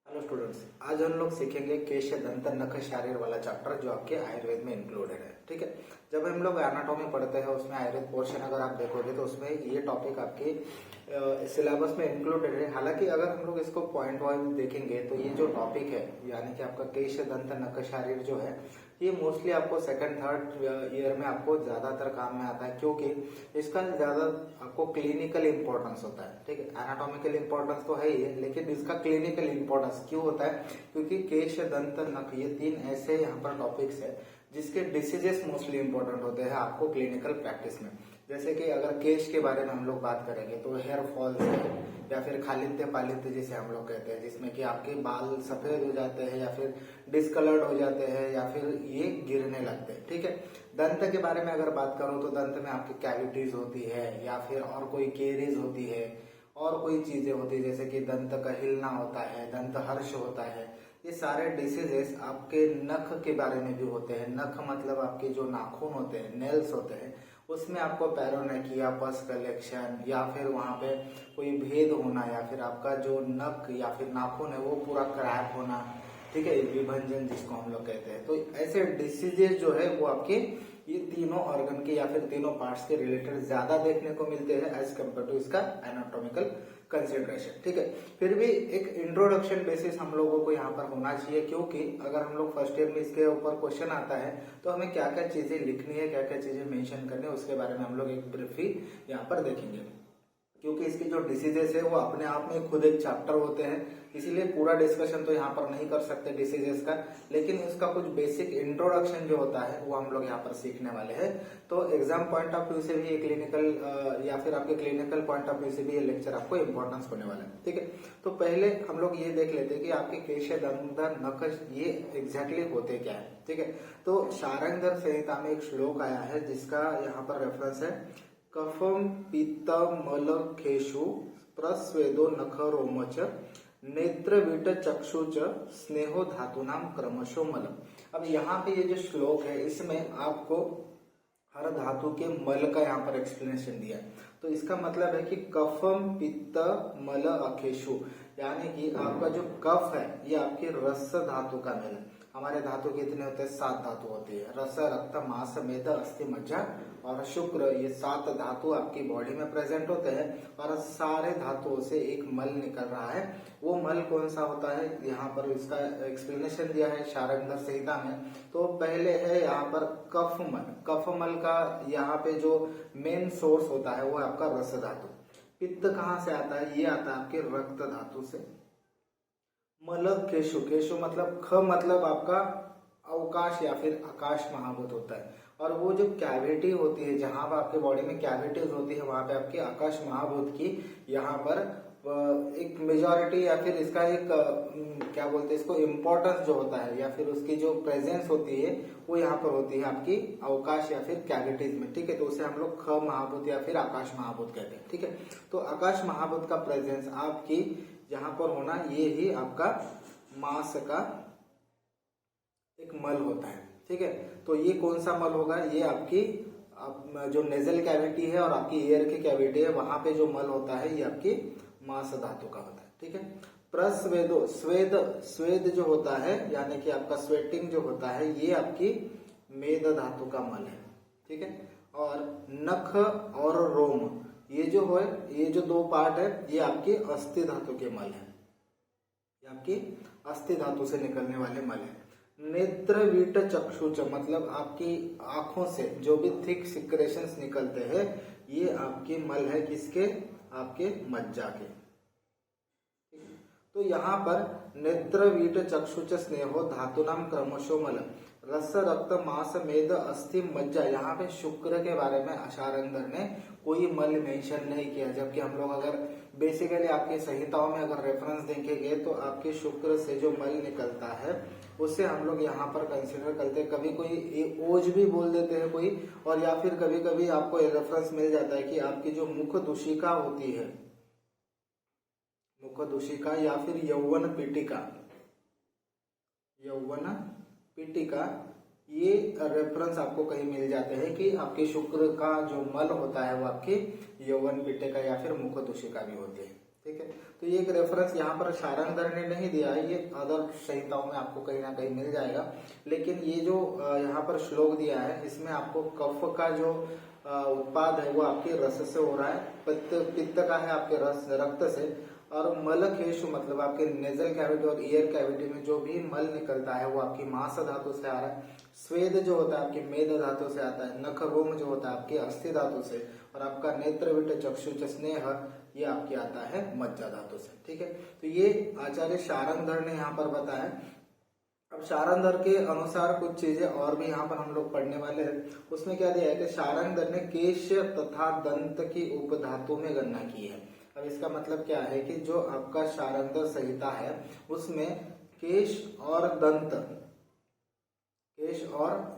Hello students, आज हम लोग सीखेंगे केश दंत नख शारीर वाला चैप्टर जो आपके आयुर्वेद में इंक्लूडेड है। ठीक है, जब हम लोग एनाटॉमी पढ़ते हैं उसमें आयुर्वेद पोर्शन अगर आप देखोगे तो उसमें ये टॉपिक आपके सिलेबस में इंक्लूडेड है। हालांकि अगर हम लोग इसको पॉइंट वाइज देखेंगे तो ये जो टॉपिक है यानी कि आपका केश दंत नख शारीर जो है ये मोस्टली आपको सेकंड थर्ड ईयर में आपको ज्यादातर काम में आता है, क्योंकि इसका ज्यादा आपको क्लिनिकल इंपॉर्टेंस होता है। ठीक है, एनाटॉमिकल इंपॉर्टेंस तो है ही है, लेकिन इसका क्लिनिकल इंपॉर्टेंस क्यों होता है? क्योंकि केश दंत नख ये तीन ऐसे यहाँ पर टॉपिक्स है जिसके डिसीजेस मोस्टली इंपॉर्टेंट होते हैं आपको क्लिनिकल प्रैक्टिस में। जैसे कि अगर केश के बारे में हम लोग बात करेंगे तो हेयर फॉल्स है, या फिर खालित्य पालित्य जिसे हम लोग कहते हैं, जिसमें कि आपके बाल सफेद हो जाते हैं या फिर डिस्कलर्ड हो जाते हैं या फिर ये गिरने लगते हैं। ठीक है, दंत के बारे में अगर बात करूं तो दंत में आपकी कैविटीज होती है या फिर और कोई केरीज होती है और कोई चीजें होती है, जैसे कि दंत का हिलना होता है, दंत हर्ष होता है। ये सारे डिसीजेस आपके नख के बारे में भी होते हैं। नख मतलब आपके जो नाखून होते हैं, नेल्स होते हैं, उसमें आपको पैरोनेकिया, पस कलेक्शन या फिर वहां पे कोई भेद होना या फिर आपका जो नख या फिर नाखून है वो पूरा क्रैक होना। ठीक है, विभंजन जिसको हम लोग कहते हैं। तो ऐसे डिसीजेस जो है वो आपके ये तीनों ऑर्गन के या फिर तीनों पार्ट्स के रिलेटेड ज्यादा देखने को मिलते हैं एज कम्पेयर टू इसका एनाटॉमिकल कंसिडरेशन। ठीक है, फिर भी एक इंट्रोडक्शन बेसिस हम लोगों को यहाँ पर होना चाहिए, क्योंकि अगर हम लोग फर्स्ट ईयर में इसके ऊपर क्वेश्चन आता है तो हमें क्या क्या चीजें लिखनी है, क्या क्या चीजें मेंशन करनी है, उसके बारे में हम लोग एक ब्रीफली यहाँ पर देखेंगे। क्योंकि इसकी जो डिसीजेस है वो अपने आप में खुद एक चैप्टर होते हैं, इसीलिए पूरा डिस्कशन तो यहाँ पर नहीं कर सकते डिसीजेस का, लेकिन इसका कुछ बेसिक इंट्रोडक्शन जो होता है वो हम लोग यहाँ पर सीखने वाले हैं। तो एग्जाम पॉइंट ऑफ व्यू से भी ये क्लिनिकल या फिर आपके क्लिनिकल पॉइंट ऑफ व्यू से भी ये लेक्चर आपको इंपॉर्टेंस होने वाला है। ठीक है, तो पहले हम लोग ये देख लेते हैं कि आपके केश दंत नख ये एग्जैक्टली होते क्या है। ठीक है, तो शारंगधर संहिता में एक श्लोक आया है जिसका यहाँ पर रेफरेंस है, कफम पित्त मल खेशु प्रस्वेदो नख रोम च नेत्र वीट चक्षु च स्नेहो धातु नाम क्रमशो मल। अब यहाँ पे ये जो श्लोक है इसमें आपको हर धातु के मल का यहाँ पर एक्सप्लेनेशन दिया है। तो इसका मतलब है कि कफम पित्त मल अखेशु, यानी कि आपका जो कफ है ये आपकी रस धातु का मेल है। हमारे धातु कितने होते हैं? 7 धातु होती है, रस, रक्त, मांस, मेद, अस्थि, मज्जा और शुक्र। ये 7 धातु आपकी बॉडी में प्रेजेंट होते हैं और सारे धातुओं से एक मल निकल रहा है। वो मल कौन सा होता है, यहाँ पर इसका एक्सप्लेनेशन दिया है शारंगधर संहिता में। तो पहले है यहाँ पर कफ मल। कफ मल का यहाँ पे जो मेन सोर्स होता है वो आपका रस धातु। पित्त कहाँ से आता है? ये आता है आपके रक्त धातु से। मल केशु, केशु मतलब ख मतलब आपका अवकाश या फिर आकाश महाभूत होता है। और वो जो कैविटी होती है, जहां पर आपके बॉडी में कैविटीज होती है वहां पे आपके आकाश महाभूत की यहाँ पर एक मेजॉरिटी या फिर इसका एक क्या बोलते हैं इसको, इम्पोर्टेंस जो होता है या फिर उसकी जो प्रेजेंस होती है वो यहाँ पर होती है आपकी अवकाश या फिर कैविटीज में। ठीक है, तो उसे हम लोग ख महाभूत या फिर आकाश महाभूत कहते हैं। ठीक है, तो आकाश महाभूत का प्रेजेंस आपकी यहाँ पर होना, ये ही आपका मांस का एक मल होता है। ठीक है, तो ये कौन सा मल होगा? ये आपकी जो नेजल कैविटी है और आपकी ईयर की कैविटी है वहां पे जो मल होता है ये आपकी मांस धातु का होता है। ठीक है, प्रस्वेदो, स्वेद, स्वेद जो होता है यानी कि आपका स्वेटिंग जो होता है ये आपकी मेद धातु का मल है। ठीक है, और नख और रोम ये जो है, ये जो 2 पार्ट है ये आपकी अस्थि धातु के मल है, ये आपकी अस्थि धातु से निकलने वाले मल है। नेत्र वीट चक्षुच मतलब आपकी आंखों से जो भी थिक सिक्रेशंस निकलते हैं ये आपके मल है, किसके? आपके मज्जा के। तो यहाँ पर नेत्र वीट चक्षुच स्नेहो धातुनाम क्रमशो मल, रस, रक्त, मांस, मेद, अस्थि, मज्जा, यहाँ पे शुक्र के बारे में शारंगधर ने कोई मल मेंशन नहीं किया। जबकि हम लोग अगर बेसिकली आपकी संहिताओं में अगर रेफरेंस देखेंगे तो आपके शुक्र से जो मल निकलता है उसे हम लोग यहाँ पर कंसिडर करते हैं। कभी कोई ओज भी बोल देते हैं कोई, और या फिर कभी कभी आपको रेफरेंस मिल जाता है कि आपकी जो मुख दुशिका होती है, मुख दुशिका या फिर यौवन पीटिका, यौवन पिटिका, ये रेफरेंस आपको कहीं मिल जाते हैं कि आपके शुक्र का जो मल होता है वो आपकी यौवन पिटिका या फिर मुखदुशिका भी होती है। ठीक है, तो ये एक रेफरेंस यहाँ पर शारंगधर ने नहीं दिया है, ये अदर संहिताओं में आपको कहीं ना कहीं मिल जाएगा। लेकिन ये जो यहाँ पर श्लोक दिया है इसमें आपको कफ का जो उत्पाद है वो आपके रस से हो रहा है, पित्त का है आपके रस रक्त से, और मलकेशु मतलब आपके नेजल कैविटी और ईयर कैविटी में जो भी मल निकलता है वो आपकी मांस धातु से आ रहा है। स्वेद जो होता है आपकी मेद धातु से आता है। नख रोम जो होता है आपकी अस्थि धातु से, और आपका नेत्रविट चक्षुच स्नेह ये आपके आता है मज्जा धातु से। ठीक है, तो ये आचार्य शारंगधर ने यहाँ पर बताया। अब शारंगधर के अनुसार कुछ चीजें और भी यहाँ पर हम लोग पढ़ने वाले हैं। उसमें क्या दिया है कि शारंगधर ने केश तथा दंत की उपधातु में गणना की है। अब इसका मतलब क्या है कि जो आपका शारंगधर संहिता है उसमें केश और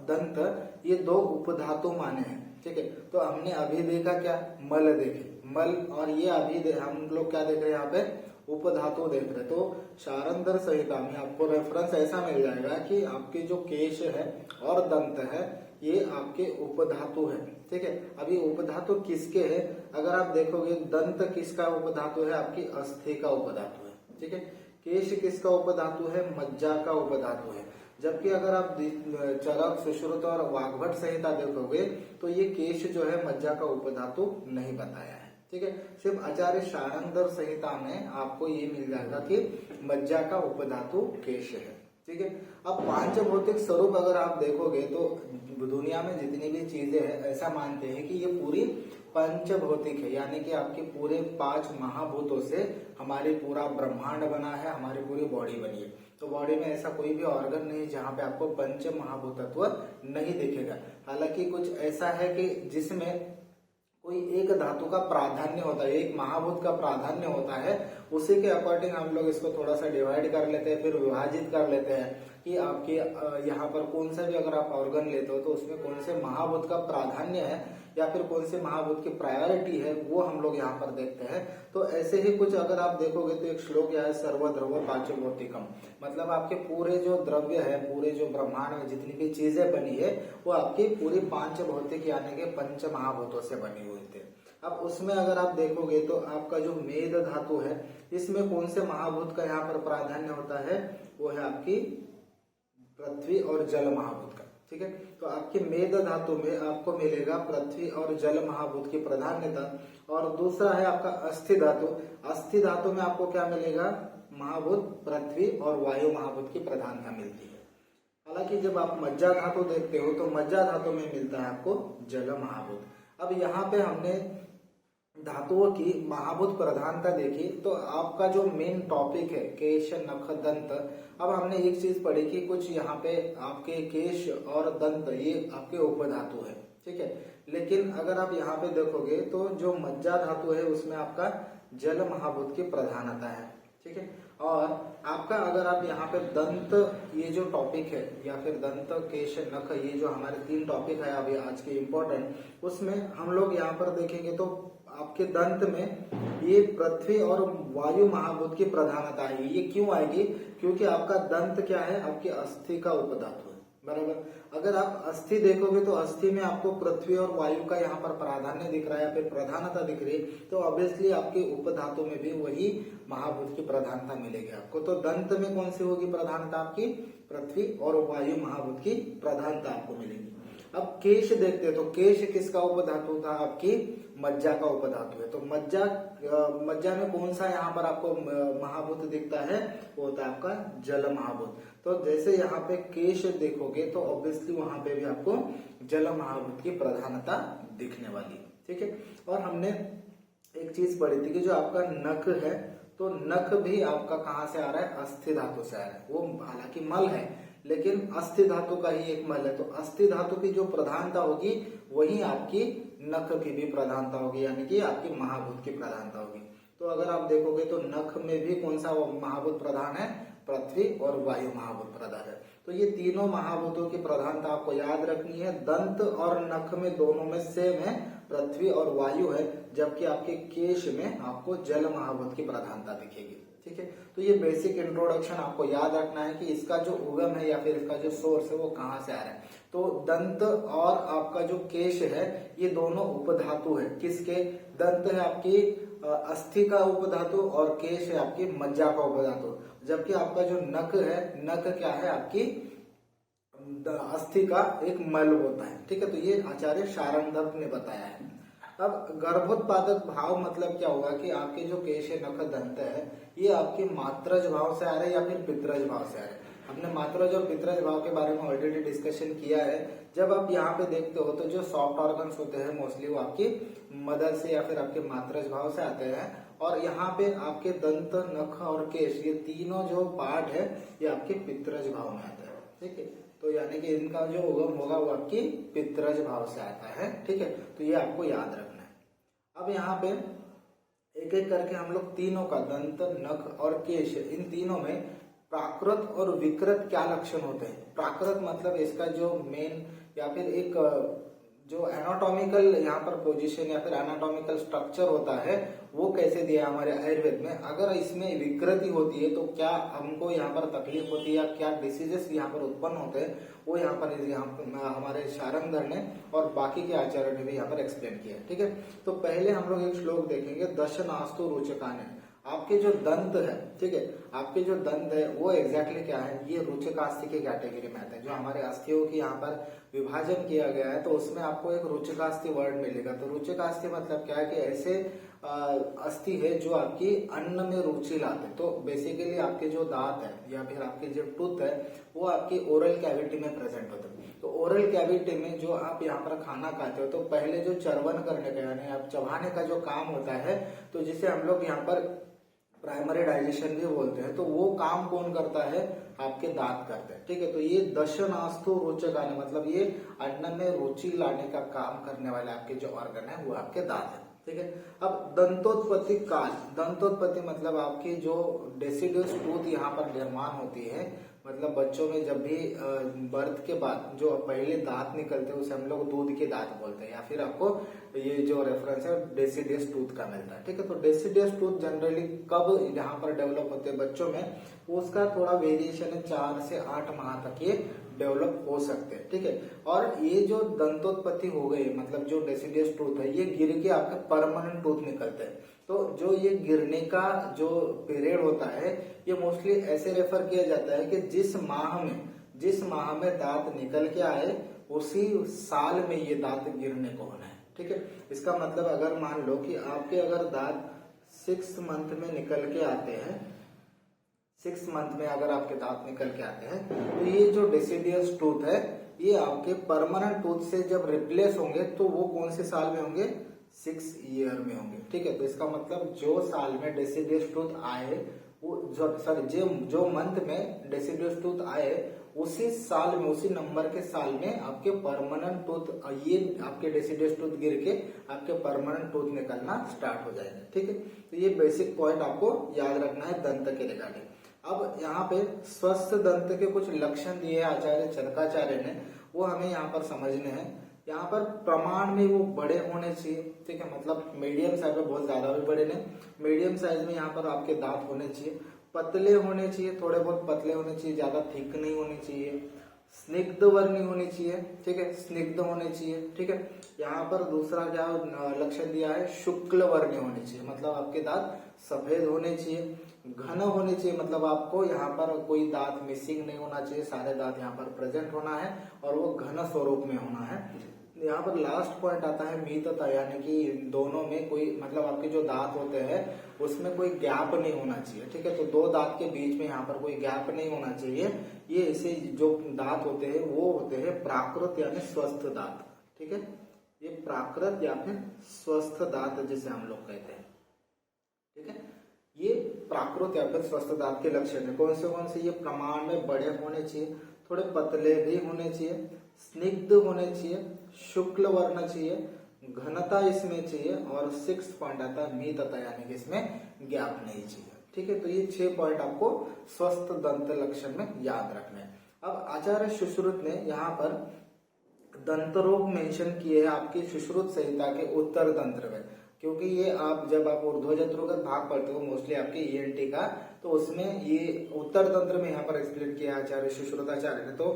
दंत ये दो उपधातु माने हैं। ठीक है, तो हमने अभी देखा क्या, मल देखे, मल, और ये अभी हम लोग क्या देख रहे हैं यहाँ पे, उपधातु देख रहे। तो शारंगधर संहिता में आपको रेफरेंस ऐसा मिल जाएगा कि आपके जो केश है और दंत है ये आपके उपधातु है। ठीक है, अभी उपधातु किसके है, अगर आप देखोगे दंत किसका उपधातु है, आपकी अस्थि का उपधातु है। ठीक है, केश किसका उपधातु है, मज्जा का उपधातु है। जबकि अगर आप चरक, सुश्रुत और वाग्भट संहिता देखोगे तो ये केश जो है मज्जा का उपधातु नहीं बताया है। ठीक है, सिर्फ आचार्य शारंगधर संहिता में आपको ये मिल जाएगा कि मज्जा का उपधातु केश है। ठीक है, अब पांच भौतिक स्वरूप अगर आप देखोगे तो दुनिया में जितनी भी चीजें हैं ऐसा मानते हैं कि ये पूरी पंच भौतिक है, यानी कि आपके पूरे 5 महाभूतों से हमारी पूरा ब्रह्मांड बना है, हमारी पूरी बॉडी बनी है। तो बॉडी में ऐसा कोई भी ऑर्गन नहीं जहाँ पे आपको पंच महाभूतत्व नहीं दिखेगा। हालांकि कुछ ऐसा है कि जिसमें कोई एक धातु का प्राधान्य होता है, एक महाभूत का प्राधान्य होता है, उसी के अकॉर्डिंग हम लोग इसको थोड़ा सा डिवाइड कर लेते हैं, फिर विभाजित कर लेते हैं कि आपके यहाँ पर कौन सा भी अगर आप ऑर्गन लेते हो तो उसमें कौन से महाभूत का प्राधान्य है या फिर कौन से महाभूत की प्रायोरिटी है, वो हम लोग यहाँ पर देखते हैं। तो ऐसे ही कुछ अगर आप देखोगे तो एक श्लोक यह है, सर्वद्रव्य पांचभौतिकम, मतलब आपके पूरे जो द्रव्य है, पूरे जो ब्रह्मांड में जितनी भी चीजें बनी है वो आपकी पूरी 5 भौतिक यानी कि पंच महाभूतों से बनी हुई थी। अब उसमें अगर आप देखोगे तो आपका जो मेद धातु है इसमें कौन से महाभूत का यहाँ पर प्राधान्य होता है, वो है आपकी पृथ्वी और जल महाभूत का। ठीक है, तो आपके मेद धातु में आपको मिलेगा पृथ्वी और जल महाभूत की प्राधान्यता। और दूसरा है आपका अस्थि धातु। अस्थि धातु में आपको क्या मिलेगा, महाभूत पृथ्वी और वायु महाभूत की प्रधानता मिलती है। हालांकि जब आप मज्जा धातु देखते हो तो मज्जा धातु में मिलता है आपको जल महाभूत। अब यहाँ पे हमने धातुओं की महाभूत प्रधानता देखी, तो आपका जो मेन टॉपिक है केश नख दंत। अब हमने एक चीज पढ़ी कि कुछ यहाँ पे आपके केश और दंत ये आपके उपधातु है। ठीक है, लेकिन अगर आप यहाँ पे देखोगे तो जो मज्जा धातु है उसमें आपका जल महाभूत की प्रधानता है। ठीक है, और आपका अगर आप यहाँ पे दंत ये जो टॉपिक है या फिर दंत केश नख ये जो हमारे 3 टॉपिक है अभी आज के इम्पोर्टेंट, उसमें हम लोग यहाँ पर देखेंगे तो आपके दंत में ये पृथ्वी और वायु महाभूत की प्रधानता आएगी। ये क्यों आएगी, क्योंकि आपका दंत क्या है, आपकी अस्थि का उपधातु है। बराबर, अगर आप अस्थि देखोगे तो अस्थि में आपको पृथ्वी और वायु का यहाँ पर प्राधान्य दिख रहा है या फिर प्रधानता दिख रही है, तो ऑब्वियसली आपके उपधातु में भी वही महाभूत की प्रधानता मिलेगी आपको। तो दंत में कौन सी होगी प्रधानता, आपकी पृथ्वी और वायु महाभूत की प्रधानता आपको मिलेगी। अब केश देखते हैं तो केश किसका उपधातु था, आपकी मज्जा का उपधातु है। तो मज्जा में कौन सा यहाँ पर आपको महाभूत दिखता है, वो होता है आपका जल महाभूत। तो जैसे यहाँ पे केश देखोगे तो ऑब्वियसली वहां पे भी आपको जल महाभूत की प्रधानता दिखने वाली है। ठीक है, और हमने एक चीज पढ़ी थी कि जो आपका नख है तो नख भी आपका कहाँ से आ रहा है, अस्थि धातु से आ रहा है। वो हालांकि मल है लेकिन अस्थि धातु का ही एक मल है। तो अस्थि धातु की जो प्रधानता होगी वही आपकी नख की भी प्रधानता होगी, यानी कि आपकी महाभूत की प्रधानता होगी। तो अगर आप देखोगे तो नख में भी कौन सा महाभूत प्रधान है, पृथ्वी और वायु महाभूत प्रधान है। तो ये तीनों महाभूतों की प्रधानता आपको याद रखनी है। दंत और नख में दोनों में सेम है, पृथ्वी और वायु है, जबकि आपके केश में आपको जल महाभूत की प्रधानता दिखेगी। ठीक है, तो ये बेसिक इंट्रोडक्शन आपको याद रखना है कि इसका जो उगम है या फिर इसका जो सोर्स है वो कहाँ से आ रहा है। तो दंत और आपका जो केश है ये दोनों उपधातु है। किसके? दंत है आपकी अस्थि का उपधातु और केश है आपकी मज्जा का उपधातु, जबकि आपका जो नख है, नख क्या है? आपकी अस्थि का एक मल होता है। ठीक है, तो ये आचार्य शारंगधर ने बताया है। अब गर्भोत्पादक भाव मतलब क्या होगा कि आपके जो केश है, नख, दंत है, ये आपके मात्रज भाव से आ रहे हैं या फिर पितरज भाव से आ रहे हैं। हमने मात्रज और पितरज भाव के बारे में ऑलरेडी डिस्कशन किया है। जब आप यहाँ पे देखते हो तो जो सॉफ्ट ऑर्गन्स होते हैं मोस्टली वो आपकी मदर से या फिर आपके मात्रज भाव से आते हैं, और यहाँ पे आपके दंत, नख और केश ये तीनों जो पार्ट है ये आपके पितरज भाव में आते हैं। ठीक है, तो यानी कि इनका जो उगम होगा वो आपकी पितरज भाव से आता है। ठीक है, तो ये आपको याद रखना है। अब यहाँ पे एक एक करके हम लोग तीनों का, दंत, नख और केश, इन तीनों में प्राकृत और विकृत क्या लक्षण होते हैं। प्राकृत मतलब इसका जो मेन या फिर एक जो एनाटॉमिकल यहाँ पर पोजीशन या फिर एनाटॉमिकल स्ट्रक्चर होता है वो कैसे दिया है हमारे आयुर्वेद में। अगर इसमें विकृति होती है तो क्या हमको यहाँ पर तकलीफ होती है या क्या डिसीजेस यहाँ पर उत्पन्न होते हैं, वो यहाँ पर हमारे शारंगधर ने और बाकी के आचार्य ने भी यहाँ पर एक्सप्लेन किया है। ठीक है, तो पहले हम लोग एक श्लोक देखेंगे, दशनास्तु रोचकाने। आपके जो दंत है, ठीक है, आपके जो दंत है वो एग्जैक्टली क्या है? ये रुचकास्थि की कैटेगरी में आते हैं। जो हमारे अस्थियों की यहाँ पर विभाजन किया गया है तो उसमें आपको एक रुचकास्थि वर्ड मिलेगा। तो रुचकास्थि मतलब क्या है कि ऐसे अस्थि है जो आपकी अन्न में रुचि लाते। तो बेसिकली आपके जो दांत है या फिर आपके जो टूथ है वो आपकी ओरल कैविटी में प्रेजेंट होते हैं। तो ओरल कैविटी में जो आप यहाँ पर खाना खाते हो तो पहले जो चर्वण करने का यानी आप चबाने का जो काम होता है, तो जिसे हम लोग यहाँ पर प्राइमरी डाइजेशन भी बोलते हैं, तो वो काम कौन करता है? आपके दांत करते हैं। ठीक है, तो ये दशनास्तु रोचकाने मतलब ये अन्न में रुचि लाने का काम करने वाले आपके जो ऑर्गन है वो आपके दांत है। ठीक है, अब दंतोत्पत्ति काल, दंतोत्पत्ति मतलब आपकी जो डेसिडुअस टूथ यहाँ पर निर्माण होती है, मतलब बच्चों में जब भी बर्थ के बाद जो पहले दांत निकलते हैं उसे हम लोग दूध के दांत बोलते हैं, या फिर आपको ये जो रेफरेंस है डेसिडियस टूथ का मिलता है। ठीक है, तो डेसिडियस टूथ जनरली कब यहाँ पर डेवलप होते हैं बच्चों में, उसका थोड़ा वेरिएशन है, 4 से 8 माह तक ये डेवलप हो सकते हैं। ठीक है, और ये जो दंतोत्पत्ति हो गई मतलब जो डेसिडियस टूथ है ये गिर के आपके परमानेंट टूथ निकलते हैं। तो जो ये गिरने का जो पीरियड होता है ये मोस्टली ऐसे रेफर किया जाता है कि जिस माह में दांत निकल के आए उसी साल में ये दांत गिरने को होना है। ठीक है, इसका मतलब अगर मान लो कि आपके अगर दांत 6 मंथ में निकल के आते हैं, 6 मंथ में अगर आपके दांत निकल के आते हैं तो ये जो डेसिडियस टूथ है ये आपके परमानेंट टूथ से जब रिप्लेस होंगे तो वो कौन से साल में होंगे? 6 ईयर में होंगे। ठीक है, तो इसका मतलब जो साल में डेसिडियस टूथ आए वो जो मंथ में डेसिडियस टूथ आए उसी साल में, उसी नंबर के साल में आपके परमानेंट टूथ, ये आपके डेसिडियस टूथ गिर के आपके परमानेंट टूथ निकलना स्टार्ट हो जाएंगे। ठीक है, तो ये बेसिक पॉइंट आपको याद रखना है दंत के रिगार्डिंग। अब यहाँ पे स्वस्थ दंत के कुछ लक्षण दिए आचार्य चरकाचार्य ने, वो हमें यहाँ पर समझने हैं। यहाँ पर प्रमाण में वो बड़े होने चाहिए। ठीक है, मतलब मीडियम साइज में, बहुत ज्यादा भी बड़े नहीं, मीडियम साइज में यहाँ पर आपके दांत होने चाहिए। पतले होने चाहिए, थोड़े बहुत पतले होने चाहिए, ज्यादा थिक नहीं होने चाहिए। स्निग्ध वर्णी होनी चाहिए। ठीक है, स्निग्ध होने चाहिए। ठीक है, यहाँ पर दूसरा क्या लक्षण दिया है? शुक्ल वर्णी होने चाहिए, मतलब आपके दांत सफेद होने चाहिए। घन होने चाहिए, मतलब आपको यहाँ पर कोई दांत मिसिंग नहीं होना चाहिए, सारे दांत यहाँ पर प्रेजेंट होना है और वो घन स्वरूप में होना है। यहाँ पर लास्ट पॉइंट आता है मीतता, यानी कि दोनों में कोई मतलब आपके जो दांत होते हैं उसमें कोई गैप नहीं होना चाहिए। ठीक है, तो 2 दांत के बीच में यहाँ पर कोई गैप नहीं होना चाहिए। ये इसे जो दांत होते हैं वो होते हैं प्राकृत यानी स्वस्थ दांत। ठीक है, ये प्राकृत या फिर स्वस्थ दांत जिसे हम लोग कहते हैं। ठीक है, ये प्राकृत या फिर स्वस्थ दांत के लक्षण है। कौन से? ये प्रमाण में बड़े होने चाहिए, थोड़े पतले भी होने चाहिए, स्निग्ध होने चाहिए, शुक्ल वर्ण चाहिए, घनता इसमें चाहिए, और 6 पॉइंट आता है मीतता, यानी कि इसमें गैप नहीं चाहिए। ठीक है, तो ये 6 पॉइंट आपको स्वस्थ दंत लक्षण में याद रखने हैं। अब आचार्य सुश्रुत ने यहाँ पर दंत रोग मेंशन किए हैं आपकी सुश्रुत संहिता के उत्तर तंत्र में, क्योंकि ये आप जब आप ऊर्ध्वजत्रुगत भाग पढ़ते हो मोस्टली आपके ईएनटी का, तो उसमें ये उत्तर तंत्र में यहाँ पर एक्सप्लेन किया आचार्य सुश्रुताचार्य ने। तो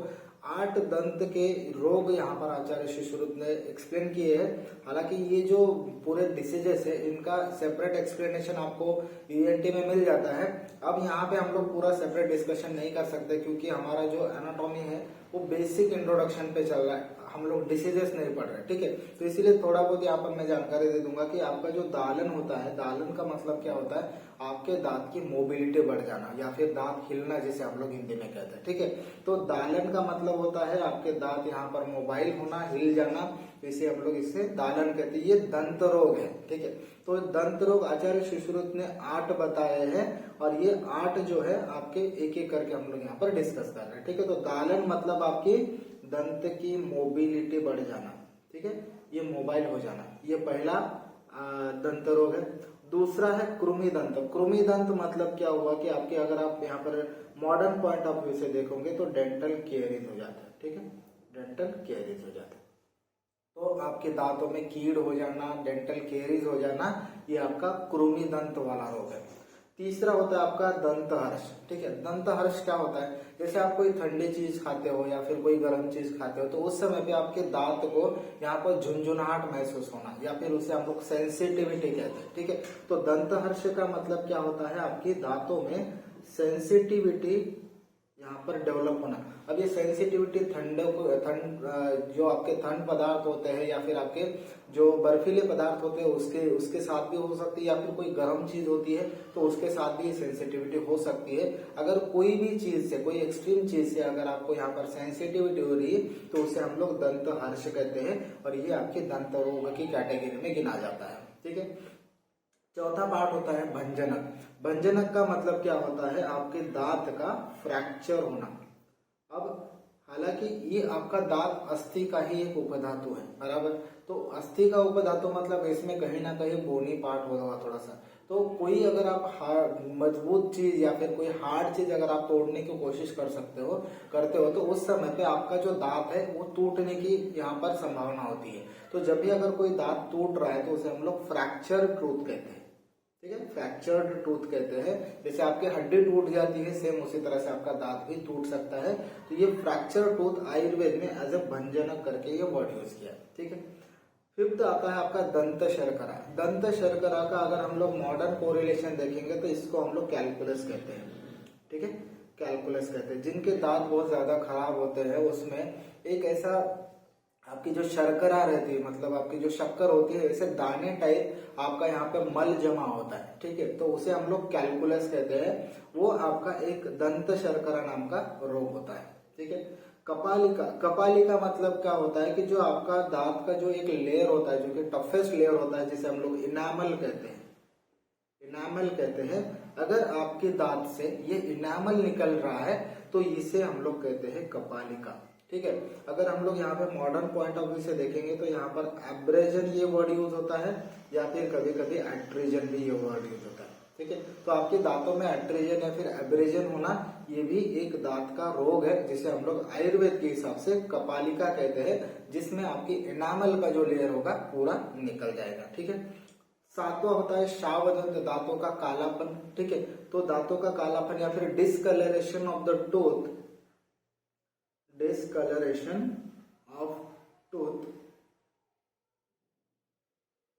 8 दंत के रोग यहाँ पर आचार्य सुश्रुत ने एक्सप्लेन किए हैं। हालांकि ये जो पूरे डिसीजेस है इनका सेपरेट एक्सप्लेनेशन आपको ईएनटी में मिल जाता है। अब यहाँ पे हम लोग पूरा सेपरेट डिस्कशन नहीं कर सकते क्योंकि हमारा जो एनाटॉमी है वो बेसिक इंट्रोडक्शन पे चल रहा है, हम लोग डिसीजेस नहीं पढ़ रहे, ठीक है। तो इसीलिए थोड़ा बहुत यहाँ पर मैं जानकारी दे दूंगा कि आपका जो दालन होता है, दालन का मतलब क्या होता है, आपके दांत की मोबिलिटी बढ़ जाना या फिर दांत हिलना जिसे हम लोग हिंदी में कहते हैं, ठीक है। तो दालन का मतलब होता है आपके दांत यहाँ पर मोबाइल होना, हिल जाना, इसे हम लोग इससे दालन कहते हैं। ये दंत रोग है, ठीक है। तो दंत रोग आचार्य सुश्रुत ने 8 बताए हैं और ये 8 जो है आपके एक एक करके हम लोग यहाँ पर डिस्कस कर रहे हैं, ठीक है। तो दालन मतलब आपकी दंत की मोबिलिटी बढ़ जाना, ठीक है, ये मोबाइल हो जाना, ये पहला दंत रोग है। दूसरा है कृमि दंत। कृमि दंत मतलब क्या हुआ कि आपके अगर आप यहाँ पर मॉडर्न पॉइंट ऑफ व्यू से देखोगे तो डेंटल केयरिंग हो जाता है, ठीक है, डेंटल केयरिंग हो जाता है। तो आपके दांतों में कीड़ हो जाना, डेंटल केरीज हो जाना, ये आपका कृमि दंत वाला रोग है। तीसरा होता है आपका दंत हर्ष, ठीक है। दंत हर्ष क्या होता है, जैसे आप कोई ठंडी चीज खाते हो या फिर कोई गर्म चीज खाते हो तो उस समय पे आपके दांत को यहाँ पर झुंझुनाहट महसूस होना या फिर उसे हम लोग सेंसिटिविटी कहते हैं, ठीक है। तो दंत हर्ष का मतलब क्या होता है, आपकी दांतों में सेंसिटिविटी यहाँ पर डेवलप होना। अब ये सेंसिटिविटी जो आपके ठंड पदार्थ होते हैं या फिर आपके जो बर्फीले पदार्थ होते हैं उसके साथ भी हो सकती है, या फिर कोई गर्म चीज होती है तो उसके साथ भी सेंसिटिविटी हो सकती है। अगर कोई भी चीज से, कोई एक्सट्रीम चीज से अगर आपको यहाँ पर सेंसिटिविटी हो रही है तो उसे हम लोग दंत हर्ष कहते हैं और ये आपके दंत रोग की कैटेगरी में गिना जाता है, ठीक है। चौथा पार्ट होता है भंजनक। भंजनक का मतलब क्या होता है, आपके दांत का फ्रैक्चर होना। अब हालांकि ये आपका दांत अस्थि का ही एक उपधातु है, बराबर। तो अस्थि का उपधातु मतलब इसमें कहीं ना कहीं बोनी पार्ट होगा थोड़ा सा। तो कोई अगर आप मजबूत चीज या फिर कोई हार्ड चीज अगर आप तोड़ने की कोशिश करते हो तो उस समय पे आपका जो दांत है वो टूटने की यहाँ पर संभावना होती है। तो जब भी अगर कोई दांत टूट रहा है तो उसे हम लोग फ्रैक्चर टूथ कहते हैं, ठीक है, फ्रैक्चर्ड टूथ कहते हैं। जैसे आपकी हड्डी टूट जाती है सेम उसी तरह से आपका दांत भी टूट सकता है। तो ये फ्रैक्चर टूथ आयुर्वेद में एज ए भंजनक करके ये वर्ड यूज किया, ठीक है। फिफ्थ आता है आपका दंत शर्करा। दंत शर्करा का अगर हम लोग मॉडर्न कोरिलेशन देखेंगे तो इसको हम लोग कैलकुलस कहते हैं, ठीक है, कैलकुलस कहते हैं। जिनके दांत बहुत ज्यादा खराब होते हैं उसमें एक ऐसा आपकी जो शर्करा रहती है, मतलब आपकी जो शक्कर होती है, ऐसे दाने टाइप आपका यहाँ पे मल जमा होता है, ठीक है, तो उसे हम लोग कैलकुलस कहते हैं। वो आपका एक दंत शर्करा नाम का रोग होता है, ठीक है। कपालिका। कपालिका मतलब क्या होता है कि जो आपका दांत का जो एक लेयर होता है, जो कि टफेस्ट लेयर होता है, जिसे हम लोग इनामल कहते हैं, इनामल कहते हैं। अगर आपके दांत से ये इनामल निकल रहा है तो इसे हम लोग कहते हैं कपालिका, ठीक है। अगर हम लोग यहाँ पे मॉडर्न पॉइंट ऑफ व्यू से देखेंगे तो यहाँ पर एब्रेजन ये वर्ड यूज होता है या फिर कभी कभी एट्रीजन भी ये वर्ड यूज होता है, ठीक है। तो आपके दांतों में एट्रीजन या फिर एब्रेजन होना ये भी एक दांत का रोग है जिसे हम लोग आयुर्वेद के हिसाब से कपालिका कहते हैं, जिसमें आपकी इनामल का जो लेयर होगा पूरा निकल जाएगा, ठीक है। सातवां होता है शावदंत, दांतों का कालापन, ठीक है। तो दांतों का कालापन या फिर discolouration of the tooth, discolouration of tooth,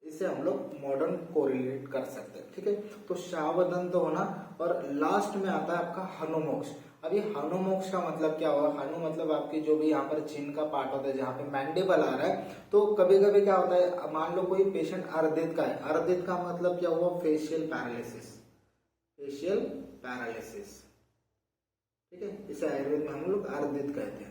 इसे हम लोग मॉडर्न कोरिलेट कर सकते हैं, ठीक है। तो शावदंत होना। और लास्ट में आता है आपका हनुमोक्ष। अब ये हनुमोक्ष का मतलब क्या हुआ, हनु मतलब आपकी जो भी यहाँ पर चिन का पार्ट होता है जहाँ पे मैंडिबल आ रहा है। तो कभी कभी क्या होता है, मान लो कोई पेशेंट अर्दित का है, अर्दित का मतलब क्या हुआ, फेशियल पैरालिसिस, फेशियल पैरालिसिस, ठीक है, इसे आयुर्वेद में हम लोग अर्दित कहते हैं।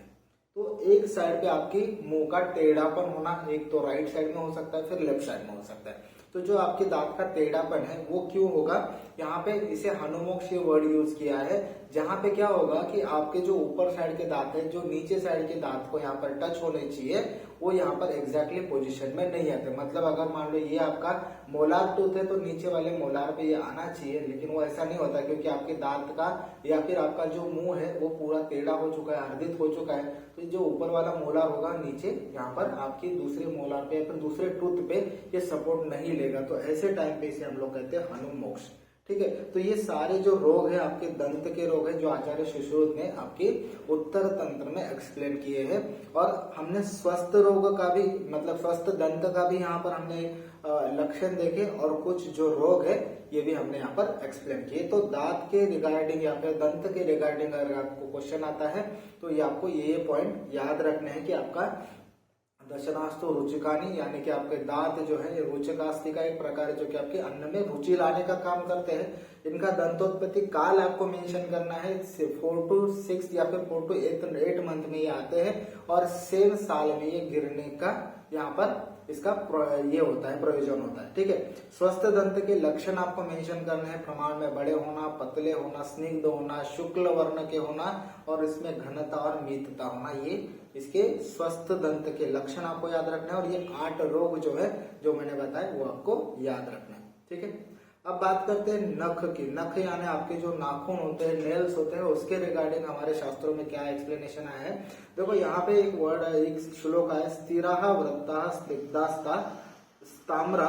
तो एक साइड पे आपकी मुंह का टेढ़ापन होना, एक तो राइट साइड में हो सकता है फिर लेफ्ट साइड में हो सकता है। तो जो आपके दांत का टेढ़ापन है वो क्यों होगा, यहाँ पे इसे हनुमोक्ष वर्ड यूज किया है, जहाँ पे क्या होगा कि आपके जो ऊपर साइड के दांत है, जो नीचे साइड के दांत को यहाँ पर टच होने चाहिए, वो यहाँ पर एग्जैक्टली पोजीशन में नहीं आते। मतलब अगर मान लो ये आपका मोलार टूथ है तो नीचे वाले मोलार पे ये आना चाहिए, लेकिन वो ऐसा नहीं होता क्योंकि आपके दांत का या फिर आपका जो मुंह है वो पूरा टेढ़ा हो चुका है, अर्धित हो चुका है। तो जो ऊपर वाला मोलार होगा नीचे यहाँ पर आपकी दूसरे मोलार पे या फिर दूसरे टूथ पे ये सपोर्ट नहीं लेगा, तो ऐसे टाइम पे इसे हम लोग कहते हैं हनुमोक्ष। ठीक है, तो ये सारे जो रोग है आपके दंत के रोग है जो आचार्य सुश्रुत ने आपके उत्तर तंत्र में एक्सप्लेन किए हैं। और हमने स्वस्थ रोग का भी मतलब स्वस्थ दंत का भी यहाँ पर हमने लक्षण देखे, और कुछ जो रोग है ये भी हमने यहाँ पर एक्सप्लेन किए। तो दांत के रिगार्डिंग या फिर दंत के रिगार्डिंग अगर आपको क्वेश्चन आता है तो ये आपको ये पॉइंट याद रखने हैं कि आपका दशनास्तु रुचिकानी, यानी कि आपके दांत जो है ये रुचिकास्थि का एक प्रकार है जो कि आपके अन्न में रुचि लाने का काम करते हैं। इनका दंतोत्पत्ति काल आपको मेंशन करना है, 4 to 6 या फिर 4 to 8 मंथ में ये आते हैं, और सेम साल में ये गिरने का यहाँ पर इसका ये होता है, प्रयोजन होता है। ठीक है, स्वस्थ दंत के लक्षण आपको मेंशन करने हैं, प्रमाण में बड़े होना, पतले होना, स्निग्ध होना, शुक्ल वर्ण के होना, और इसमें घनता और मीतता होना, ये इसके स्वस्थ दंत के लक्षण आपको याद रखना है। और ये 8 रोग जो है जो मैंने बताया वो आपको याद रखना है। ठीक है, अब बात करते हैं नख की। नख यानी आपके जो नाखून होते हैं, नेल्स होते हैं, उसके रिगार्डिंग हमारे शास्त्रों में क्या एक्सप्लेनेशन आया है। देखो यहाँ पे एक वर्ड है, एक श्लोक है, स्थिराः वृत्ताः स्निग्धास्ता ताम्रा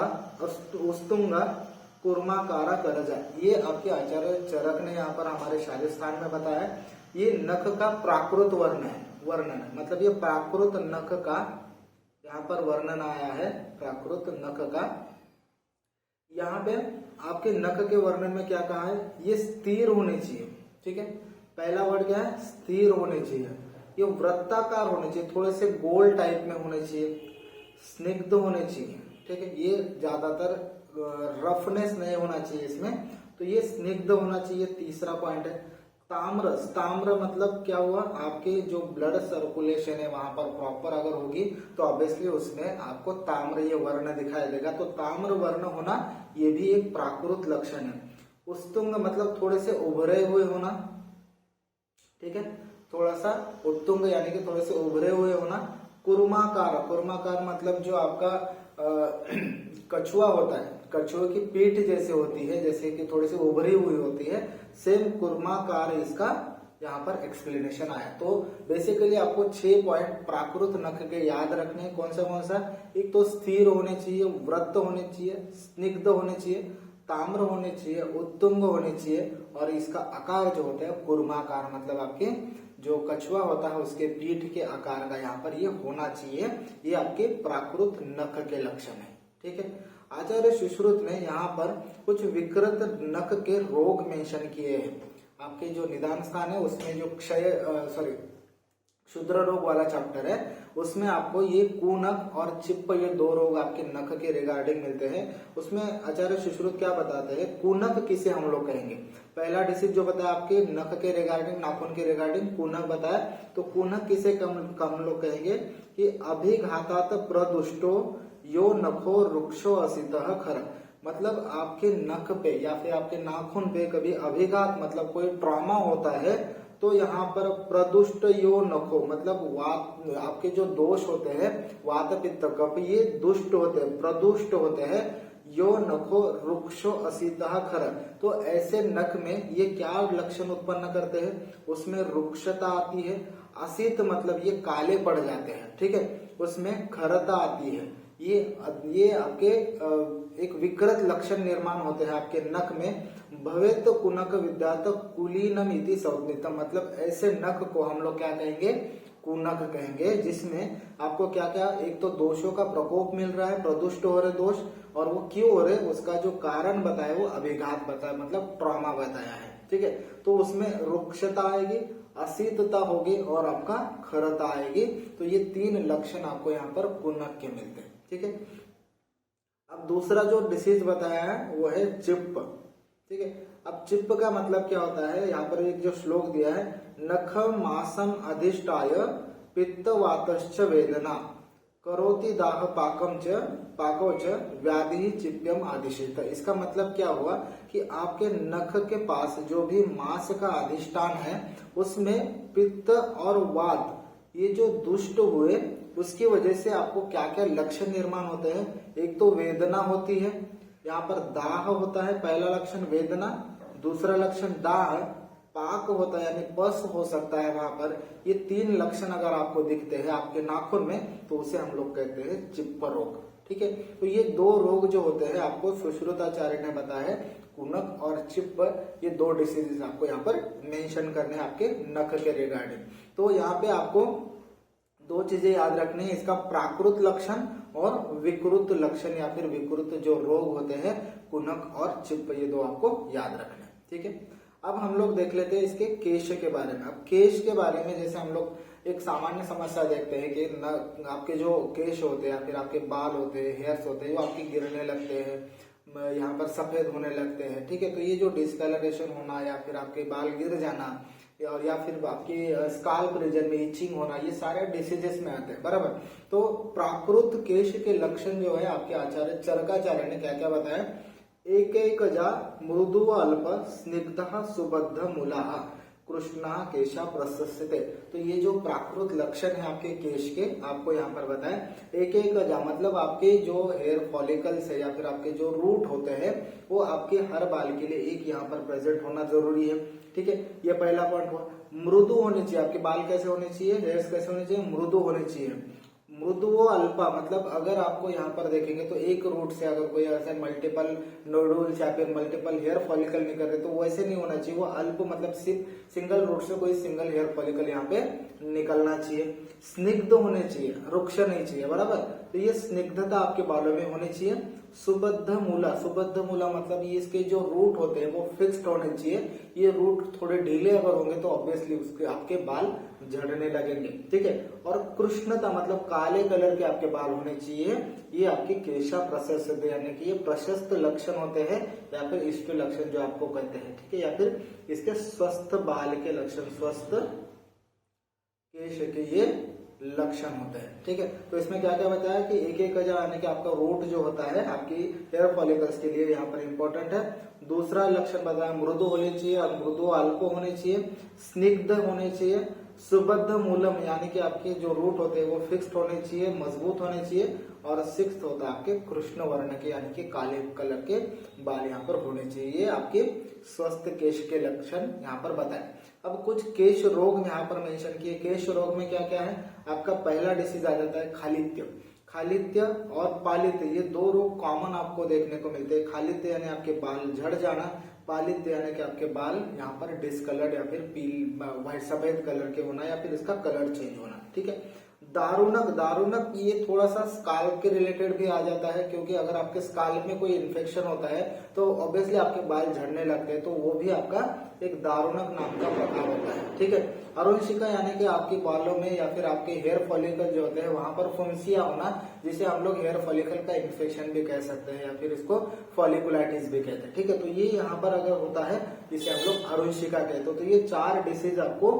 उस्तुंगा कूर्माकारा करजा। ये आपके आचार्य चरक ने यहाँ पर हमारे शालिस्थान में बताया। ये नख का प्राकृत वर्णन है, मतलब ये प्राकृत नख का यहाँ पर वर्णन आया है, प्राकृत नख का। यहाँ पे आपके नख के वर्णन में क्या कहा है, ये स्थिर होने चाहिए। ठीक है, पहला वर्ड क्या है, स्थिर होने चाहिए। ये वृत्ताकार होने चाहिए, थोड़े से गोल टाइप में होने चाहिए, स्निग्ध होने चाहिए। ठीक है, ये ज्यादातर रफनेस नहीं होना चाहिए इसमें, तो ये स्निग्ध होना चाहिए। तीसरा पॉइंट है ताम्र। ताम्र मतलब क्या हुआ, आपके जो ब्लड सर्कुलेशन है वहां पर प्रॉपर अगर होगी तो ऑब्वियसली उसमें आपको ताम्र ये वर्ण दिखाई देगा। तो ताम्र वर्ण होना ये भी एक प्राकृत लक्षण है। उत्तुंग मतलब थोड़े से उभरे हुए होना। ठीक है, थोड़ा सा उत्तुंग यानी कि थोड़े से उभरे हुए होना। कुर्माकार, कुर्माकार मतलब जो आपका कछुआ होता है, कछुए की पीठ जैसे होती है, जैसे कि थोड़ी सी उभरी हुई होती है, सेम कुर्माकार इसका यहाँ पर एक्सप्लेनेशन आया। तो बेसिकली आपको 6 पॉइंट प्राकृत नख के याद रखने। कौन सा, एक तो स्थिर होने चाहिए, वृत्त होने चाहिए, स्निग्ध होने चाहिए, ताम्र होने चाहिए, उत्तुंग होने चाहिए, और इसका आकार जो होता है कुर्माकार, मतलब आपके जो कछुआ होता है उसके पीठ के आकार का यहाँ पर ये होना चाहिए। ये आपके प्राकृत नख के लक्षण है। ठीक है, आचार्य सुश्रुत ने यहाँ पर कुछ विकृत नख के रोग मेंशन किए हैं। आपके जो निदान स्थान है उसमें जो क्षुद्र रोग वाला चैप्टर है उसमें आपको ये कूनक और चिप, ये 2 रोग आपके नख के रिगार्डिंग मिलते हैं। उसमें आचार्य सुश्रुत क्या बताते हैं, कूनक किसे हम लोग कहेंगे। पहला डिसीज जो बताया आपके नख के रिगार्डिंग, नाखून के रिगार्डिंग कूनक बताया, तो कूनक किसे हम लोग कहेंगे कि अभिघातात प्रदुष्टो यो नखो रुक्षो असितः खर। मतलब आपके नख पे या फिर आपके नाखून पे कभी अभिघात मतलब कोई ट्रॉमा होता है तो यहाँ पर प्रदुष्ट यो नखो मतलब वात, आपके जो दोष होते हैं वात पित्त कफ, ये दुष्ट होते हैं, प्रदुष्ट होते हैं। यो नखो रुक्षो असितः खर, तो ऐसे नख में ये क्या लक्षण उत्पन्न करते हैं, उसमें रुक्षता आती है। असित मतलब ये काले पड़ जाते हैं। ठीक है, उसमें खरता आती है। ये आपके एक विकृत लक्षण निर्माण होते हैं आपके नख में। भवेत कुनक विद्यात कुलीनम इति संज्ञितम, मतलब ऐसे नख को हम लोग क्या कहेंगे, कुनक कहेंगे, जिसमें आपको क्या क्या, एक तो दोषों का प्रकोप मिल रहा है, प्रदुष्ट हो रहे दोष, और वो क्यों हो रहे उसका जो कारण बताया वो अभिघात बताया, मतलब ट्रॉमा बताया है। ठीक है, तो उसमें रुक्षता आएगी, अशीतता होगी और आपका खरता आएगी। तो ये 3 लक्षण आपको यहाँ पर कुनक के मिलते हैं। ठीक है, अब दूसरा जो डिसीज बताया है वो है चिप। ठीक है, अब चिप का मतलब क्या होता है, यहाँ पर एक जो श्लोक दिया है, नख मासम अधिष्ठाय पित्त वातश्च वेदना करोति दाह पाकम च पाको च व्याधि चिप्यम आदिशित। इसका मतलब क्या हुआ कि आपके नख के पास जो भी मांस का अधिष्ठान है उसमें पित्त और वात ये जो दुष्ट हुए उसकी वजह से आपको क्या क्या लक्षण निर्माण होते हैं। एक तो वेदना होती है, यहाँ पर दाह होता है, पहला लक्षण वेदना, दूसरा लक्षण दाह, पाक होता है यानी पस हो सकता है वहां पर। ये तीन लक्षण अगर आपको दिखते हैं आपके नाखून में तो उसे हम लोग कहते हैं चिप्प रोग। ठीक है, तो ये दो रोग जो होते हैं आपको सुश्रुताचार्य ने बताया है, कुनक और चिप्प, ये दो डिसीजेस आपको यहाँ पर मेंशन करने हैं आपके नख के रिगार्डिंग। तो यहाँ पे आपको दो चीजें याद रखनी है, इसका प्राकृत लक्षण और विकृत लक्षण या फिर विकृत जो रोग होते हैं कुनक और चिप्प, ये दो आपको याद रखना है। ठीक है, अब हम लोग देख लेते हैं इसके केश के बारे में। अब केश के बारे में जैसे हम लोग एक सामान्य समस्या देखते हैं कि आपके जो केश होते हैं या फिर आपके बाल होते हैं, हेयर्स होते हैं, वो आपके गिरने लगते हैं, यहाँ पर सफेद होने लगते हैं। ठीक है, तो ये जो डिस्कलरेशन होना या फिर आपके बाल गिर जाना और या फिर आपकी स्काल्प रीजन में इचिंग होना, ये सारे डिसीजेस में आते हैं, बराबर। तो प्राकृत केश के लक्षण जो है आपके आचार्य चरकाचार्य ने क्या क्या बताया, एक एक जा मृदु अल्प स्निग्ध सुबद्ध मूला कृष्णा केशा प्रशस्यते। तो ये जो प्राकृत लक्षण है आपके केश के आपको यहाँ पर बताएं। एक एक जा मतलब आपके जो हेयर फॉलिकल्स है या फिर आपके जो रूट होते हैं वो आपके हर बाल के लिए एक यहाँ पर प्रेजेंट होना जरूरी है। ठीक है, ये पहला पॉइंट हुआ। मृदु होने चाहिए, आपके बाल कैसे होने चाहिए, हेयर्स कैसे होने चाहिए, मृदु होने चाहिए। मृदु व अल्पा मतलब अगर आपको यहाँ पर देखेंगे तो एक रूट से अगर कोई ऐसे मल्टीपल नोडुल्स या फिर मल्टीपल हेयर फॉलिकल निकल रहे तो वैसे नहीं होना चाहिए। वो अल्प मतलब सिर्फ सिंगल रूट से कोई सिंगल हेयर फॉलिकल यहाँ पे निकलना चाहिए। स्निग्ध होने चाहिए, रुक्ष नहीं चाहिए, बराबर। तो ये स्निग्धता आपके बालों में होनी चाहिए। सुबद्ध मूला, सुबद्ध मूला मतलब ये इसके जो रूट होते हैं वो फिक्स्ड होने चाहिए। ये रूट थोड़े ढीले अगर होंगे तो ऑब्वियसली उसके आपके बाल झड़ने लगेंगे। ठीक है, और कृष्णता मतलब काले कलर के आपके बाल होने चाहिए। ये आपकी केशा प्रशस्त यानी कि ये प्रशस्त लक्षण होते हैं या फिर इष्ट लक्षण जो आपको कहते हैं। ठीक है, या फिर इसके स्वस्थ बाल के लक्षण, स्वस्थ केश के ये लक्षण होते हैं। ठीक है, तो इसमें क्या क्या बताया कि एक एक जो यानी कि आपका रूट जो होता है आपकी हेयर फॉलिकल्स के लिए यहाँ पर इंपॉर्टेंट है। दूसरा लक्षण बताया मृदु होने चाहिए और मृदु अल्प होने चाहिए, स्निग्ध होने चाहिए, सुबद्ध मूलम यानी कि आपके जो रूट होते हैं वो फिक्स्ड होने चाहिए, मजबूत होने चाहिए। और सिक्स्थ होता है आपके कृष्ण वर्ण के यानी कि काले कलर के बाल यहाँ पर होने चाहिए। ये आपके स्वस्थ केश के लक्षण यहाँ पर बताए। अब कुछ केश रोग यहाँ पर मेंशन किए। केश रोग में क्या क्या है, आपका पहला डिसीज आ जाता है खालित्य। खालित्य और पालित्य ये दो रोग कॉमन आपको देखने को मिलते हैं। खालित्य यानी आपके बाल झड़ जाना, पालित्य यानी कि आपके बाल यहाँ पर डिस्कलर्ड या फिर व्हाइट सफेद कलर के होना या फिर इसका कलर चेंज होना। ठीक है, दारुणक, दारुणक ये थोड़ा सा स्काल्प के रिलेटेड भी आ जाता है क्योंकि अगर आपके स्काल्प में कोई इन्फेक्शन होता है तो ऑब्वियसली आपके बाल झड़ने लगते हैं, तो वो भी आपका एक दारुणक नाम का प्रकार होता है। ठीक है, अरुणशिका यानी कि आपके बालों में या फिर आपके हेयर फॉलिकल जो होते हैं वहां पर फुंसिया होना, जिसे हम लोग हेयर फॉलिकल का इन्फेक्शन भी कह सकते हैं या फिर इसको फॉलिकुलाइटिस भी कहते हैं। ठीक है, तो ये यहाँ पर अगर होता है जिसे हम लोग अरुणशिका कहते हैं। तो ये चार डिसीज आपको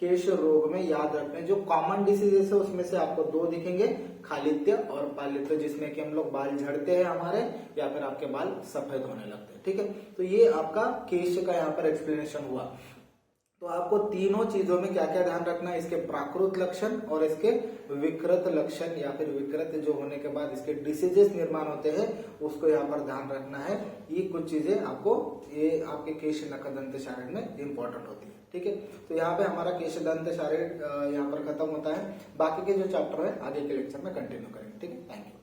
केश रोग में याद रखने। जो कॉमन डिसीजेस है उसमें से आपको दो दिखेंगे, खालित्य और पालित्य, जिसमें कि हम लोग बाल झड़ते हैं हमारे या फिर आपके बाल सफेद होने लगते हैं। ठीक है, तो ये आपका केश का यहाँ पर एक्सप्लेनेशन हुआ। तो आपको तीनों चीजों में क्या क्या ध्यान रखना है, इसके प्राकृत लक्षण और इसके विकृत लक्षण या फिर विकृत जो होने के बाद इसके डिसीजेस निर्माण होते हैं उसको यहाँ पर ध्यान रखना है। ये कुछ चीजें आपको ये आपके केश नख दंत शारीर में इंपॉर्टेंट होती है। ठीक है, तो यहाँ पे हमारा केश दंत शारीर यहाँ पर खत्म होता है। बाकी के जो चैप्टर है आगे के लेक्चर में कंटिन्यू करेंगे। ठीक है, थैंक यू।